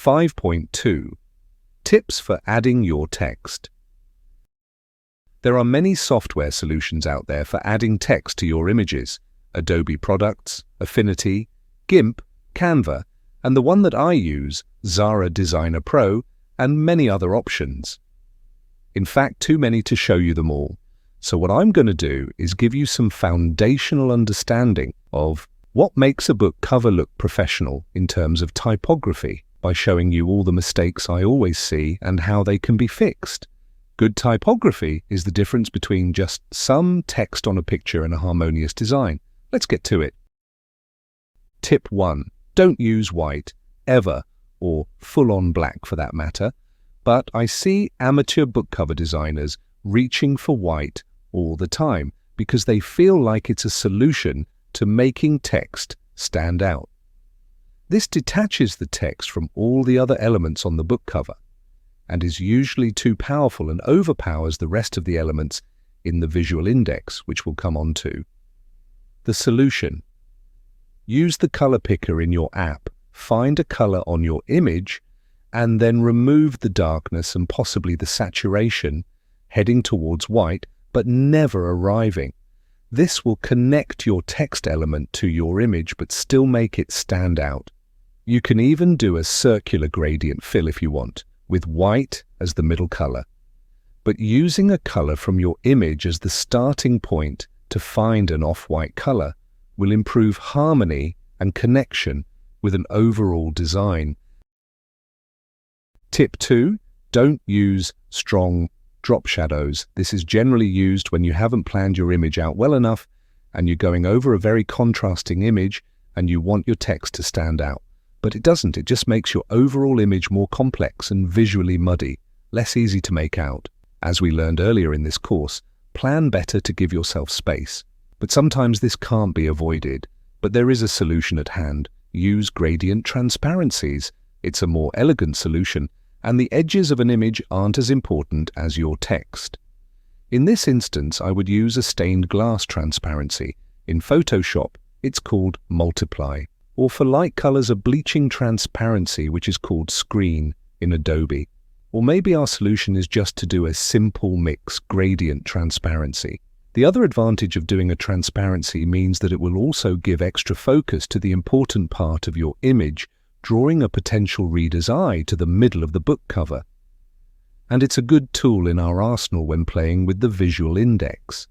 5.2 Tips for adding your text. There are many software solutions out there for adding text to your images: Adobe Products, Affinity, GIMP, Canva, and the one that I use, Zara Designer Pro, and many other options. In fact, too many to show you them all. So what I'm going to do is give you some foundational understanding of what makes a book cover look professional in terms of typography, by showing you all the mistakes I always see and how they can be fixed. Good typography is the difference between just some text on a picture and a harmonious design. Let's get to it. Tip 1. Don't use white, ever, or full-on black for that matter, but I see amateur book cover designers reaching for white all the time because they feel like it's a solution to making text stand out. This detaches the text from all the other elements on the book cover and is usually too powerful and overpowers the rest of the elements in the visual index, which we'll come on to. The solution. Use the color picker in your app, find a color on your image, and then remove the darkness and possibly the saturation, heading towards white, but never arriving. This will connect your text element to your image, but still make it stand out. You can even do a circular gradient fill if you want, with white as the middle color. But using a color from your image as the starting point to find an off-white color will improve harmony and connection with an overall design. Tip 2. Don't use strong drop shadows. This is generally used when you haven't planned your image out well enough and you're going over a very contrasting image and you want your text to stand out. But it doesn't. It just makes your overall image more complex and visually muddy, less easy to make out. As we learned earlier in this course, plan better to give yourself space. But sometimes this can't be avoided. But there is a solution at hand. Use gradient transparencies. It's a more elegant solution, and the edges of an image aren't as important as your text. In this instance, I would use a stained glass transparency. In Photoshop, it's called Multiply. Or for light colors, a bleaching transparency, which is called Screen in Adobe. Or maybe our solution is just to do a simple mix gradient transparency. The other advantage of doing a transparency means that it will also give extra focus to the important part of your image, drawing a potential reader's eye to the middle of the book cover. And it's a good tool in our arsenal when playing with the visual index.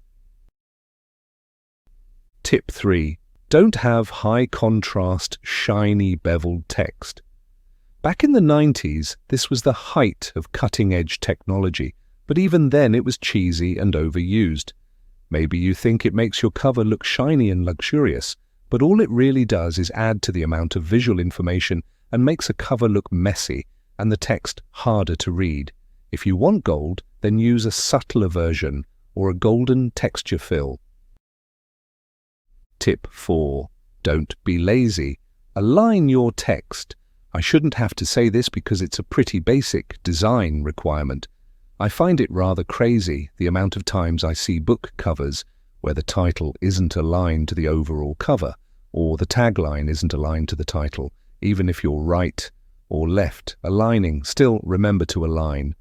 Tip 3. Don't have high-contrast, shiny, beveled text. Back in the 90s, this was the height of cutting-edge technology, but even then it was cheesy and overused. Maybe you think it makes your cover look shiny and luxurious, but all it really does is add to the amount of visual information and makes a cover look messy and the text harder to read. If you want gold, then use a subtler version or a golden texture fill. Tip 4. Don't be lazy. Align your text. I shouldn't have to say this because it's a pretty basic design requirement. I find it rather crazy the amount of times I see book covers where the title isn't aligned to the overall cover, or the tagline isn't aligned to the title, even if you're right or left aligning. Still, remember to align.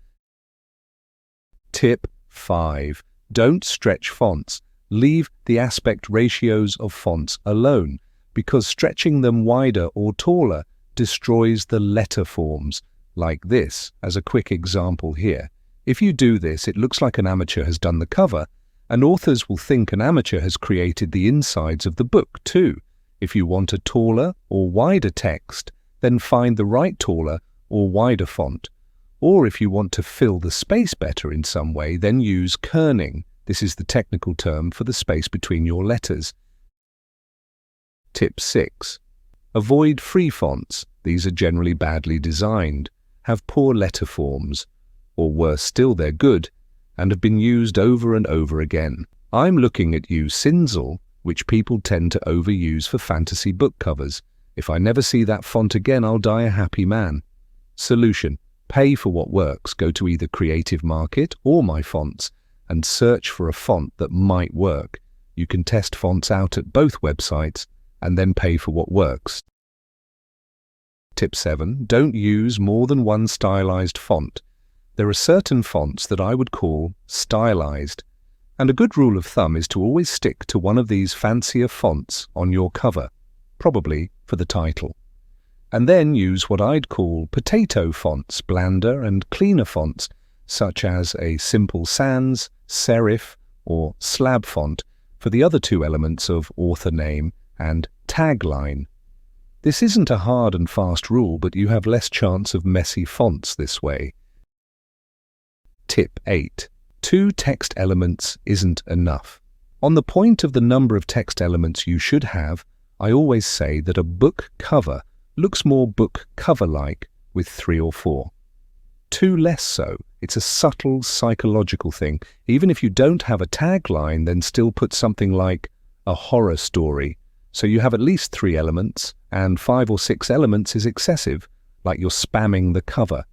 Tip 5. Don't stretch fonts. Leave the aspect ratios of fonts alone, because stretching them wider or taller destroys the letter forms, like this, as a quick example here. If you do this, it looks like an amateur has done the cover, and authors will think an amateur has created the insides of the book too. If you want a taller or wider text, then find the right taller or wider font. Or if you want to fill the space better in some way, then use kerning. This is the technical term for the space between your letters. Tip 6. Avoid free fonts. These are generally badly designed, have poor letter forms, or worse still, they're good, and have been used over and over again. I'm looking at you, Cinzel, which people tend to overuse for fantasy book covers. If I never see that font again, I'll die a happy man. Solution. Pay for what works. Go to either Creative Market or My Fonts and search for a font that might work. You can test fonts out at both websites and then pay for what works. Tip 7. Don't use more than one stylized font. There are certain fonts that I would call stylized, and a good rule of thumb is to always stick to one of these fancier fonts on your cover, probably for the title. And then use what I'd call potato fonts, blander and cleaner fonts, such as a simple sans, serif, or slab font for the other two elements of author name and tagline. This isn't a hard and fast rule, but you have less chance of messy fonts this way. Tip 8. 2 text elements isn't enough. On the point of the number of text elements you should have, I always say that a book cover looks more book cover-like with 3 or 4. 2 less so. It's a subtle psychological thing. Even if you don't have a tagline, then still put something like a horror story. So you have at least 3 elements, and 5 or 6 elements is excessive, like you're spamming the cover.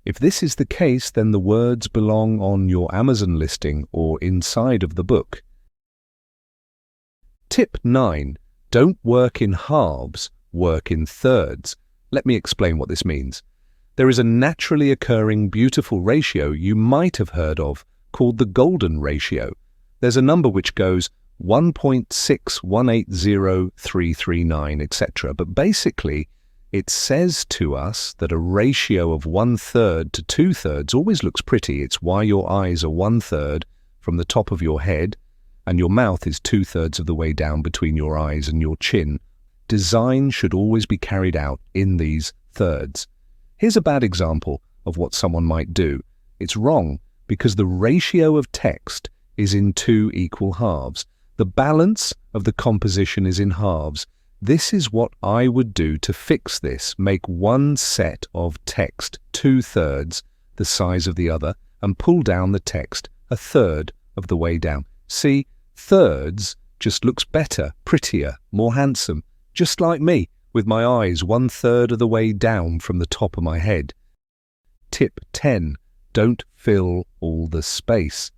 If this is the case, then the words belong on your Amazon listing or inside of the book. Tip 9. Don't work in halves, work in thirds. Let me explain what this means. There is a naturally occurring beautiful ratio you might have heard of called the golden ratio. There's a number which goes 1.6180339, etc. But basically, it says to us that a ratio of 1/3 to 2/3 always looks pretty. It's why your eyes are 1/3 from the top of your head, and your mouth is 2/3 of the way down between your eyes and your chin. Design should always be carried out in these thirds. Here's a bad example of what someone might do. It's wrong because the ratio of text is in 2 equal halves. The balance of the composition is in halves. This is what I would do to fix this. Make one set of text 2/3 the size of the other and pull down the text 1/3 of the way down. See, thirds just looks better, prettier, more handsome, just like me, with my eyes 1/3 of the way down from the top of my head. Tip 10. Don't fill all the space.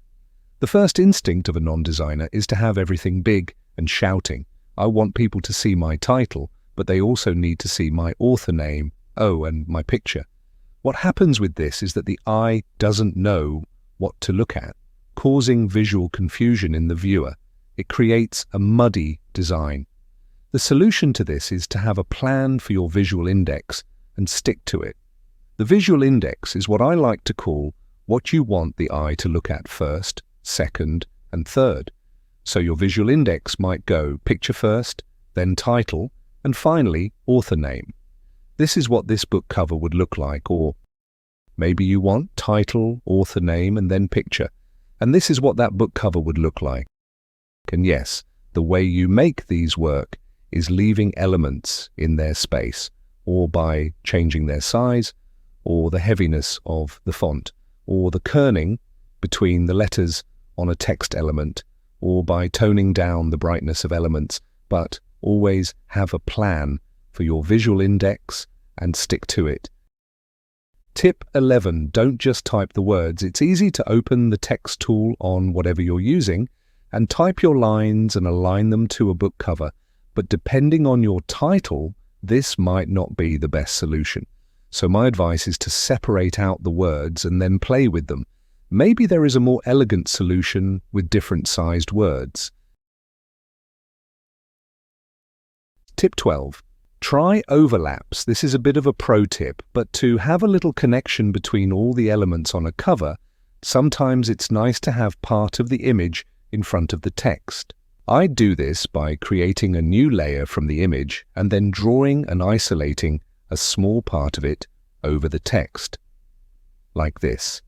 The first instinct of a non-designer is to have everything big and shouting. I want people to see my title, but they also need to see my author name, and my picture. What happens with this is that the eye doesn't know what to look at, causing visual confusion in the viewer. It creates a muddy design. The solution to this is to have a plan for your visual index and stick to it. The visual index is what I like to call what you want the eye to look at first, second, and third. So your visual index might go picture first, then title, and finally author name. This is what this book cover would look like, or maybe you want title, author name, and then picture. And this is what that book cover would look like. And yes, the way you make these work is leaving elements in their space, or by changing their size, or the heaviness of the font, or the kerning between the letters on a text element, or by toning down the brightness of elements, but always have a plan for your visual index and stick to it. Tip 11. Don't just type the words. It's easy to open the text tool on whatever you're using and type your lines and align them to a book cover, but depending on your title, this might not be the best solution. So my advice is to separate out the words and then play with them. Maybe there is a more elegant solution with different sized words. Tip 12. Try overlaps. This is a bit of a pro tip, but to have a little connection between all the elements on a cover, sometimes it's nice to have part of the image in front of the text. I do this by creating a new layer from the image and then drawing and isolating a small part of it over the text, like this.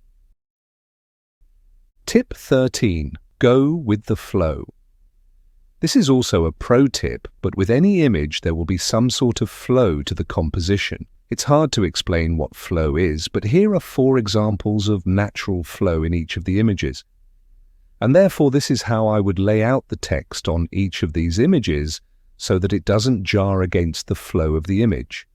Tip 13. Go with the flow. This is also a pro tip, but with any image there will be some sort of flow to the composition. It's hard to explain what flow is, but here are 4 examples of natural flow in each of the images. And therefore this is how I would lay out the text on each of these images so that it doesn't jar against the flow of the image.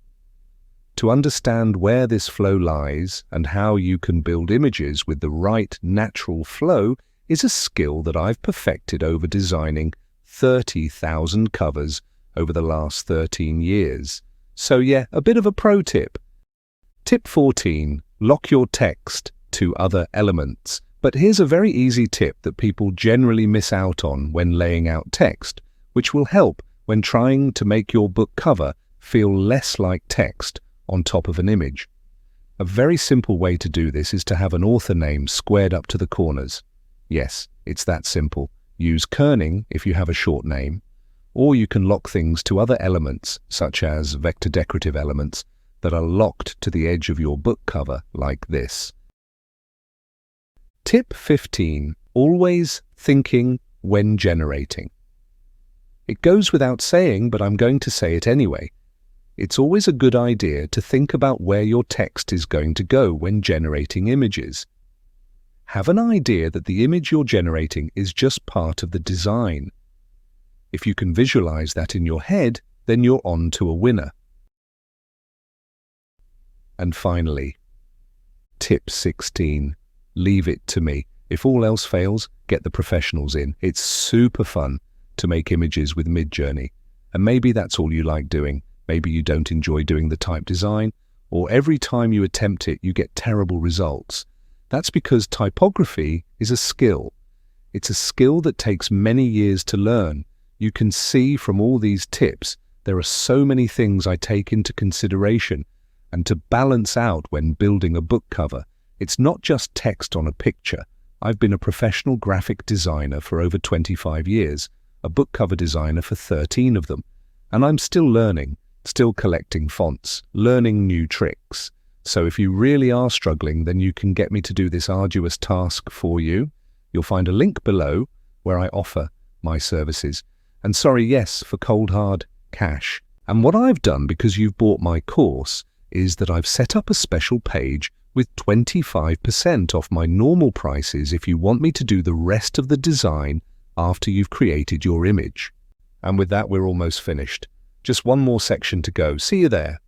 To understand where this flow lies and how you can build images with the right natural flow is a skill that I've perfected over designing 30,000 covers over the last 13 years. So yeah, a bit of a pro tip. Tip 14. Lock your text to other elements. But here's a very easy tip that people generally miss out on when laying out text, which will help when trying to make your book cover feel less like text on top of an image. A very simple way to do this is to have an author name squared up to the corners. Yes, it's that simple. Use kerning if you have a short name, or you can lock things to other elements, such as vector decorative elements, that are locked to the edge of your book cover like this. Tip 15. Always thinking when generating. It goes without saying, but I'm going to say it anyway. It's always a good idea to think about where your text is going to go when generating images. Have an idea that the image you're generating is just part of the design. If you can visualize that in your head, then you're on to a winner. And finally, tip 16. Leave it to me. If all else fails, get the professionals in. It's super fun to make images with MidJourney. And maybe that's all you like doing. Maybe you don't enjoy doing the type design, or every time you attempt it, you get terrible results. That's because typography is a skill. It's a skill that takes many years to learn. You can see from all these tips, there are so many things I take into consideration and to balance out when building a book cover. It's not just text on a picture. I've been a professional graphic designer for over 25 years, a book cover designer for 13 of them, and I'm still learning, still collecting fonts, learning new tricks. So if you really are struggling, then you can get me to do this arduous task for you. You'll find a link below where I offer my services. And sorry, yes, for cold hard cash. And what I've done, because you've bought my course, is that I've set up a special page with 25% off my normal prices if you want me to do the rest of the design after you've created your image. And with that, we're almost finished. Just one more section to go. See you there.